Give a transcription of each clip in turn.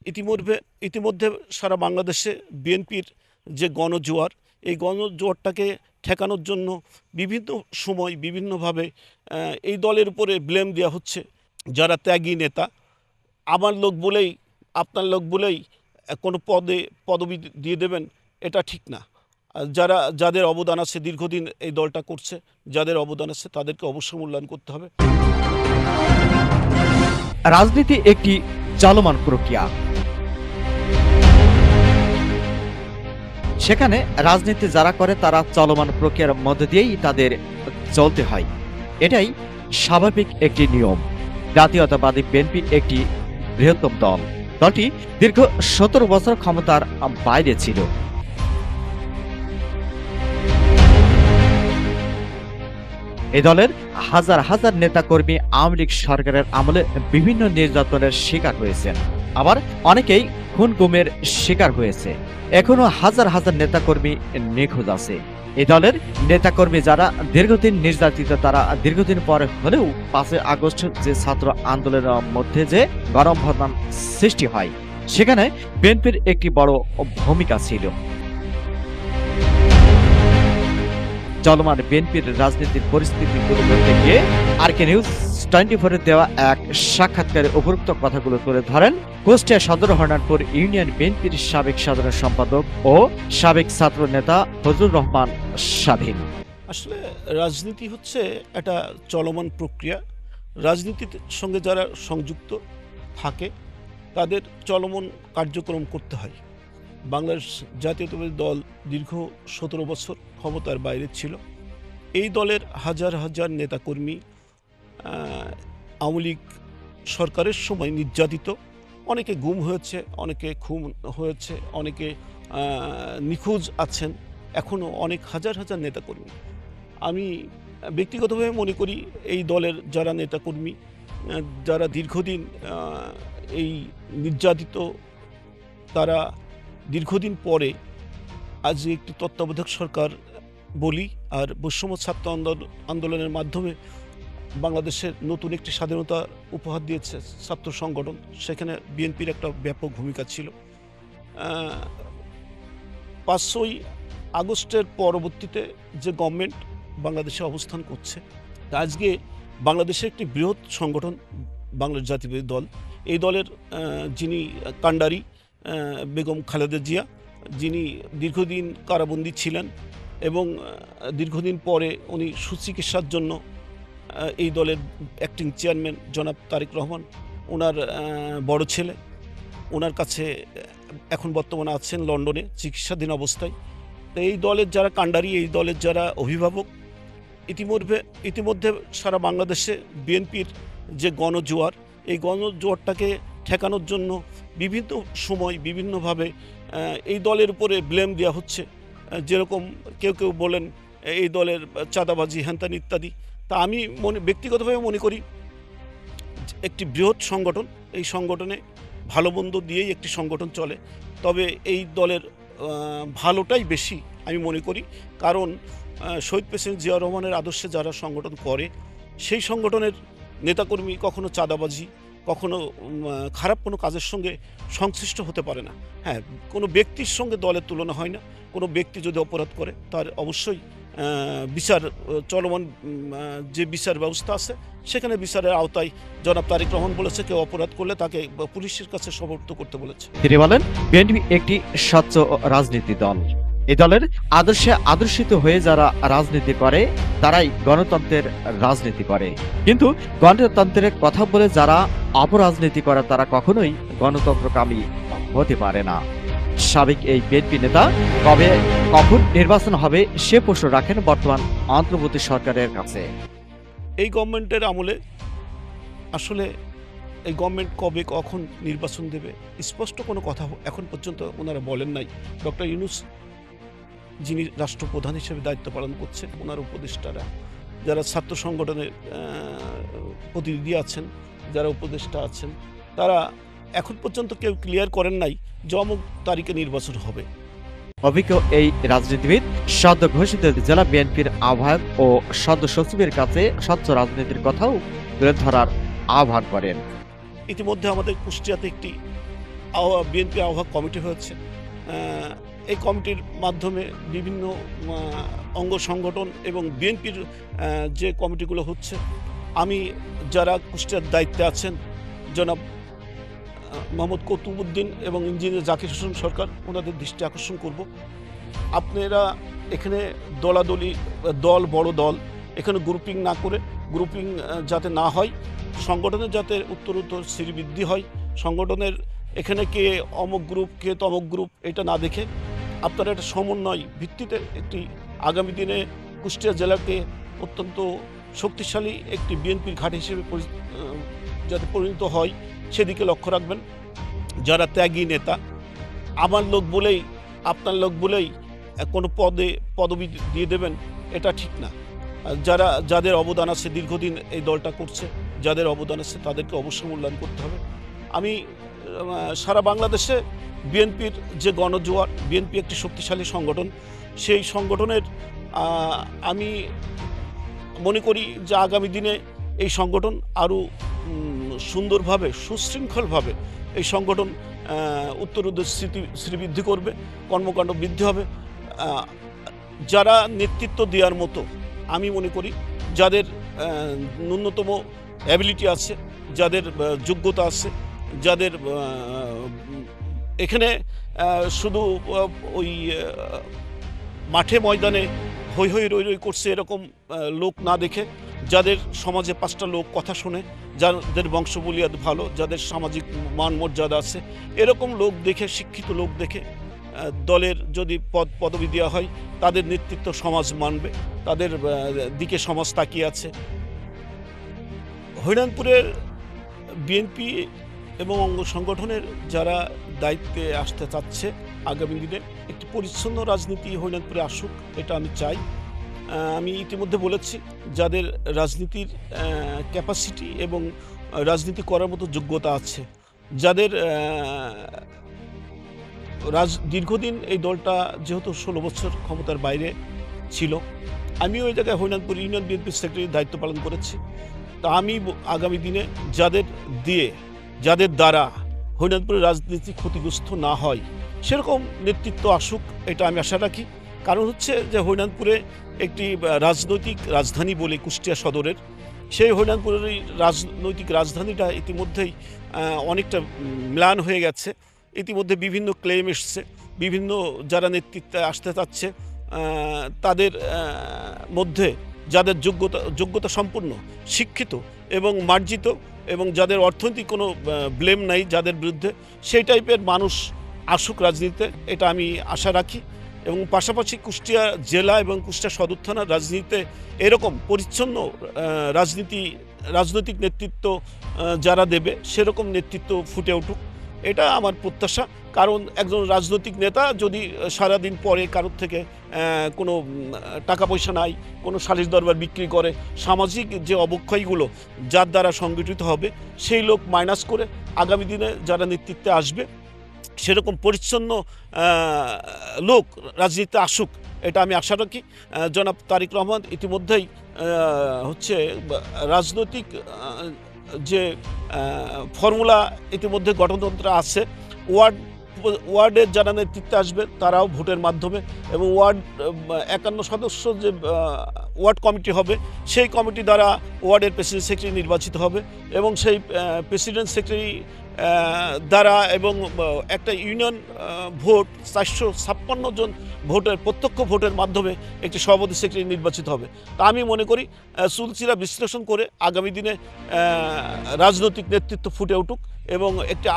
ইতিমধ্যে ইতিমধ্যে সারা বাংলাদেশে বিএনপির যে গণজোয়ার, এই গণজোয়ারটাকে ঠেকানোর জন্য বিভিন্ন সময় বিভিন্নভাবে এই দলের উপরে ব্লেম দেওয়া হচ্ছে। যারা ত্যাগী নেতা, আমার লোক বলেই, আপনার লোক বলেই কোনো পদবি দিয়ে দেবেন, এটা ঠিক না। যাদের অবদান আছে, দীর্ঘদিন এই দলটা করছে, যাদের অবদান আছে তাদেরকে অবশ্যই মূল্যায়ন করতে হবে। রাজনীতি একটি চলমান প্রক্রিয়া। সেখানে রাজনীতি যারা করে তারা চলমান প্রক্রিয়ার মধ্য দিয়েই তাদের চলতে হয়। এটাই স্বাভাবিক একটি নিয়ম। জাতীয়তাবাদী বিএনপি একটি বৃহত্তম দল। দলটি দীর্ঘ 17 বছর ক্ষমতার বাইরে ছিল। এই দলের হাজার হাজার নেতাকর্মী আওয়ামী লীগ সরকারের আমলে বিভিন্ন নির্যাতনের শিকার হয়েছেন, আবার অনেকেই খুন গুমের শিকার হয়েছে। এখনো হাজার হাজার নেতাকর্মী নিখোঁজ আছে। এই দলের নেতাকর্মী যারা দীর্ঘদিন নির্যাতিত, তারা দীর্ঘদিন পরে হলেও 5 আগস্ট যে ছাত্র আন্দোলনের মধ্যে যে গণঅভ্যুত্থান সৃষ্টি হয়, সেখানে বিএনপির একটি বড় ভূমিকা ছিল। চলমান বিএনপির রাজনীতির পরিস্থিতি তুলে ধরতে গিয়ে আরকে নিউজ 24 দেওয়া এক সাক্ষাৎকারে উপরোক্ত কথাগুলো তুলে ধরেন কুষ্টিয়া সদর হরনারপুর ইউনিয়ন বিএনপির সাবেক সাধারণ সম্পাদক ও সাবেক ছাত্র নেতা ফজলুর রহমান স্বাধীন। আসলে রাজনীতি হচ্ছে একটা চলমান প্রক্রিয়া। রাজনীতির সঙ্গে যারা সংযুক্ত থাকে তাদের চলমান কার্যক্রম করতে হয়। বাংলাদেশ জাতীয়তাবাদী দল দীর্ঘ 17 বছর ক্ষমতার বাইরে ছিল। এই দলের হাজার হাজার নেতাকর্মী আওয়ামী লীগ সরকারের সময় নির্যাতিত, অনেকে গুম হয়েছে, অনেকে খুন হয়েছে, অনেকে নিখোঁজ আছেন, এখনও অনেক হাজার হাজার নেতাকর্মী। আমি ব্যক্তিগতভাবে মনে করি এই দলের যারা নেতাকর্মী, যারা দীর্ঘদিন এই নির্যাতিত, তারা দীর্ঘদিন পরে আজ একটি তত্ত্বাবধায়ক সরকার বলি আর বৈষম্য ছাত্র আন্দোলনের মাধ্যমে বাংলাদেশের নতুন একটি স্বাধীনতা উপহার দিয়েছে ছাত্র সংগঠন। সেখানে বিএনপির একটা ব্যাপক ভূমিকা ছিল। 5ই আগস্টের পরবর্তীতে যে গভর্নমেন্ট বাংলাদেশে অবস্থান করছে, আজকে বাংলাদেশের একটি বৃহৎ সংগঠন বাংলাদেশ জাতীয়তাবাদী দল। এই দলের যিনি কাণ্ডারি বেগম খালেদা জিয়া, যিনি দীর্ঘদিন কারাবন্দী ছিলেন এবং দীর্ঘদিন পরে উনি সুচিকিৎসার জন্য এই দলের অ্যাক্টিং চেয়ারম্যান জনাব তারেক রহমান, ওনার বড় ছেলে, ওনার কাছে এখন বর্তমানে আছেন লন্ডনে চিকিৎসাধীন অবস্থায়। তো এই দলের যারা কাণ্ডারি, এই দলের যারা অভিভাবক, ইতিমধ্যে সারা বাংলাদেশে বিএনপির যে গণজোয়ার, এই গণজোয়ারটাকে ঠেকানোর জন্য বিভিন্ন সময় বিভিন্নভাবে এই দলের উপরে ব্লেম দেওয়া হচ্ছে। যেরকম কেউ কেউ বলেন এই দলের চাঁদাবাজি, হ্যানত্যান ইত্যাদি। তা আমি ব্যক্তিগতভাবে মনে করি একটি বৃহৎ সংগঠন, এই সংগঠনে ভালো মন্দ দিয়েই একটি সংগঠন চলে। তবে এই দলের ভালোটাই বেশি আমি মনে করি, কারণ শহীদ প্রেসিডেন্ট জিয়া রহমানের আদর্শে যারা সংগঠন করে, সেই সংগঠনের নেতাকর্মী কখনো চাঁদাবাজি, কখনো খারাপ কোনো কাজের সঙ্গে সংশ্লিষ্ট হতে পারে না। হ্যাঁ, কোনো ব্যক্তির সঙ্গে দলের তুলনা হয় না। কোনো ব্যক্তি যদি অপরাধ করে তার অবশ্যই বিচার, চলমান যে বিচার ব্যবস্থা আছে সেখানে বিচারের আওতায় জনাব তারেক রহমান বলেছে কেউ অপরাধ করলে তাকে পুলিশের কাছে সোপর্দ করতে বলেছে। তিনি বলেন বিএনপি একটি স্বচ্ছ রাজনীতি দল। এই দলের আদর্শে আদর্শিত হয়ে যারা রাজনীতি করে তারাই গণতন্ত্রের রাজনীতি করে, কিন্তু গণতন্ত্রের কথা বলে যারা অপরাজনীতি করে তারা কখনোই গণতন্ত্রকামী হতে পারে না। সাবেক এই বিএনপি নেতা কখন নির্বাচন হবে সে প্রশ্ন রাখেন বর্তমান অন্তর্বর্তী সরকারের কাছে। এই গভর্নমেন্টের আমলে আসলে এই গভর্নমেন্ট কবে কখন নির্বাচন দেবে স্পষ্ট কোনো কথা এখন পর্যন্ত ওনারা বলেন নাই। ডক্টর ইউনূস যিনি রাষ্ট্রপ্রধান হিসেবে দায়িত্ব পালন করছেন, ওনার উপদেষ্টারা, যারা ছাত্র সংগঠনের প্রতিনিধি আছেন, যারা উপদেষ্টা আছেন, তারা এখন পর্যন্ত কেউ ক্লিয়ার করেন নাই যে অমুক তারিখে নির্বাচন হবে। অভিজ্ঞ এই রাজনীতিবিদ সদ্য ঘোষিত জেলা বিএনপির আহ্বায়ক ও সদ্য সচিবের কাছে স্বচ্ছ রাজনীতির কথাও তুলে ধরার আহ্বান করেন। ইতিমধ্যে আমাদের কুষ্টিয়াতে একটি বিএনপি আহ্বায়ক কমিটি হয়েছে। এই কমিটির মাধ্যমে বিভিন্ন অঙ্গ সংগঠন এবং বিএনপির যে কমিটিগুলো হচ্ছে, আমি যারা কুষ্টিয়ার দায়িত্বে আছেন জনাব মোহাম্মদ কতুবউদ্দিন এবং ইঞ্জিনিয়ার জাকির হোসেন সরকার, ওনাদের দৃষ্টি আকর্ষণ করব, আপনারা এখানে দলাদলি দল, বড় দল, এখানে গ্রুপিং না করে, গ্রুপিং যাতে না হয়, সংগঠনের যাতে উত্তরোত্তর শ্রীবৃদ্ধি হয়, সংগঠনের এখানে কে অমুক গ্রুপ কে তমুক গ্রুপ এটা না দেখে আপনারা একটা সমন্বয় ভিত্তিতে একটি আগামী দিনে কুষ্টিয়া জেলাকে অত্যন্ত শক্তিশালী একটি বিএনপির ঘাঁটি হিসেবে যাতে পরিণত হয় সেদিকে লক্ষ্য রাখবেন। যারা ত্যাগী নেতা, আমার লোক বলেই আপনার লোক বলেই কোনো পদবি দিয়ে দেবেন, এটা ঠিক না। যাদের অবদান আছে, দীর্ঘদিন এই দলটা করছে, যাদের অবদান আছে তাদেরকে অবশ্যই মূল্যায়ন করতে হবে। আমি সারা বাংলাদেশে বিএনপির যে গণজোয়ার, বিএনপি একটি শক্তিশালী সংগঠন, সেই সংগঠনের আমি মনে করি যে আগামী দিনে এই সংগঠন আরও সুন্দরভাবে, সুশৃঙ্খলভাবে এই সংগঠন উত্তরোত্তর শ্রীবৃদ্ধি করবে, কর্মকাণ্ড বৃদ্ধি হবে। যারা নেতৃত্ব দেওয়ার মতো, আমি মনে করি যাদের ন্যূনতম অ্যাবিলিটি আছে, যাদের যোগ্যতা আছে, যাদের এখানে শুধু ওই মাঠে ময়দানে হৈ হৈ রই রই করছে এরকম লোক না দেখে, যাদের সমাজে 5টা লোক কথা শোনে, যাদের বংশবলিয়াদ ভালো, যাদের সামাজিক মান মর্যাদা আছে, এরকম লোক দেখে, শিক্ষিত লোক দেখে দলের যদি পদবি দেওয়া হয়, তাদের নেতৃত্ব সমাজ মানবে, তাদের দিকে সমাজ তাকিয়ে আছে। হরিনাথপুরের বিএনপি এবং অঙ্গ সংগঠনের যারা দায়িত্বে আসতে চাচ্ছে, আগামী দিনে একটি পরিচ্ছন্ন রাজনীতি হরিনাথপুরে আসুক, এটা আমি চাই। আমি ইতিমধ্যে বলেছি, যাদের রাজনীতির ক্যাপাসিটি এবং রাজনীতি করার মতো যোগ্যতা আছে, যাদের দীর্ঘদিন এই দলটা যেহেতু 16 বছর ক্ষমতার বাইরে ছিল, আমিও ওই জায়গায় হরিনাথপুর ইউনিয়ন বিএনপির সেক্রেটারির দায়িত্ব পালন করেছি। তা আমি আগামী দিনে যাদের দ্বারা হরিনাথপুরের রাজনীতি ক্ষতিগ্রস্ত না হয় সেরকম নেতৃত্ব আসুক, এটা আমি আশা রাখি। কারণ হচ্ছে যে হরিনাথপুরে একটি রাজনৈতিক রাজধানী বলে কুষ্টিয়া সদরের, সেই হরিনাথপুরের এই রাজনৈতিক রাজধানীটা ইতিমধ্যেই অনেকটা ম্লান হয়ে গেছে। ইতিমধ্যে বিভিন্ন ক্লেম এসছে, বিভিন্ন যারা নেতৃত্বে আসতে চাচ্ছে তাদের মধ্যে যাদের যোগ্যতা সম্পন্ন, শিক্ষিত এবং মার্জিত এবং যাদের অর্থনৈতিক কোনো ব্লেম নাই যাদের বিরুদ্ধে, সেই টাইপের মানুষ আসুক রাজনীতিতে, এটা আমি আশা রাখি। এবং পাশাপাশি কুষ্টিয়া জেলা এবং কুষ্টিয়া সদর থানার রাজনীতিতে এরকম পরিচ্ছন্ন রাজনৈতিক নেতৃত্ব যারা দেবে সেরকম নেতৃত্ব ফুটে উঠুক, এটা আমার প্রত্যাশা। কারণ একজন রাজনৈতিক নেতা যদি সারাদিন পরে কারোর থেকে কোনো টাকা পয়সা নাই, কোনো সালিশ দরবার বিক্রি করে, সামাজিক যে অবক্ষয়গুলো যার দ্বারা সংগঠিত হবে সেই লোক মাইনাস করে আগামী দিনে যারা নেতৃত্বে আসবে সেরকম পরিচ্ছন্ন লোক রাজনীতিতে আসুক, এটা আমি আশা রাখি। জনাব তারেক রহমান ইতিমধ্যেই হচ্ছে রাজনৈতিক যে ফর্মুলা ইতিমধ্যে গঠনতন্ত্রে আছে, ওয়ার্ডের যারা নেতৃত্বে আসবে তারাও ভোটের মাধ্যমে, এবং 51 সদস্য যে ওয়ার্ড কমিটি হবে সেই কমিটি দ্বারা ওয়ার্ডের প্রেসিডেন্ট সেক্রেটারি নির্বাচিত হবে, এবং সেই প্রেসিডেন্ট সেক্রেটারি দ্বারা এবং একটা ইউনিয়ন ভোট 456 জন ভোটের প্রত্যক্ষ ভোটের মাধ্যমে একটি সভাপতি সেক্রেটারি নির্বাচিত হবে। তা আমি মনে করি চুলচিরা বিশ্লেষণ করে আগামী দিনে রাজনৈতিক নেতৃত্ব ফুটে উঠুক এবং একটি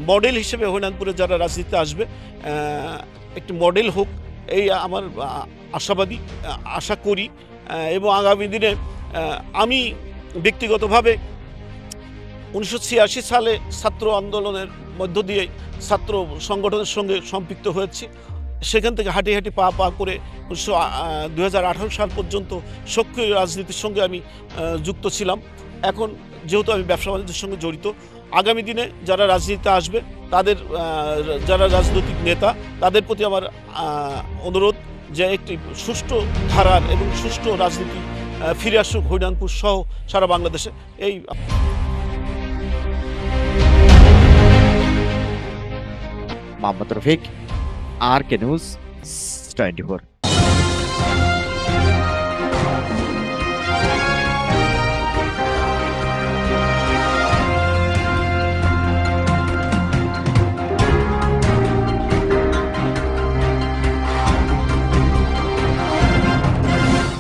মডেল হিসেবে হরিনাথপুরে যারা রাজনীতিতে আসবে একটি মডেল হোক, এই আমার আশা করি। এবং আগামী দিনে আমি ব্যক্তিগতভাবে 1986 সালে ছাত্র আন্দোলনের মধ্য দিয়ে ছাত্র সংগঠনের সঙ্গে সম্পৃক্ত হয়েছি। সেখান থেকে হাঁটি হাঁটি পা করে 2018 সাল পর্যন্ত সক্রিয় রাজনীতির সঙ্গে আমি যুক্ত ছিলাম। এখন যেহেতু আমি ব্যবসা বাণিজ্যের সঙ্গে জড়িত, আগামী দিনে যারা রাজনীতিতে আসবে তাদের যারা রাজনৈতিক নেতা তাদের প্রতি আমার অনুরোধ যে একটি সুষ্ঠু ধারার এবং সুষ্ঠু রাজনীতি ফিরে আসুক হরিনাথপুর সহ সারা বাংলাদেশে। এই মোহাম্মদ রফিক, RK নিউজ 24।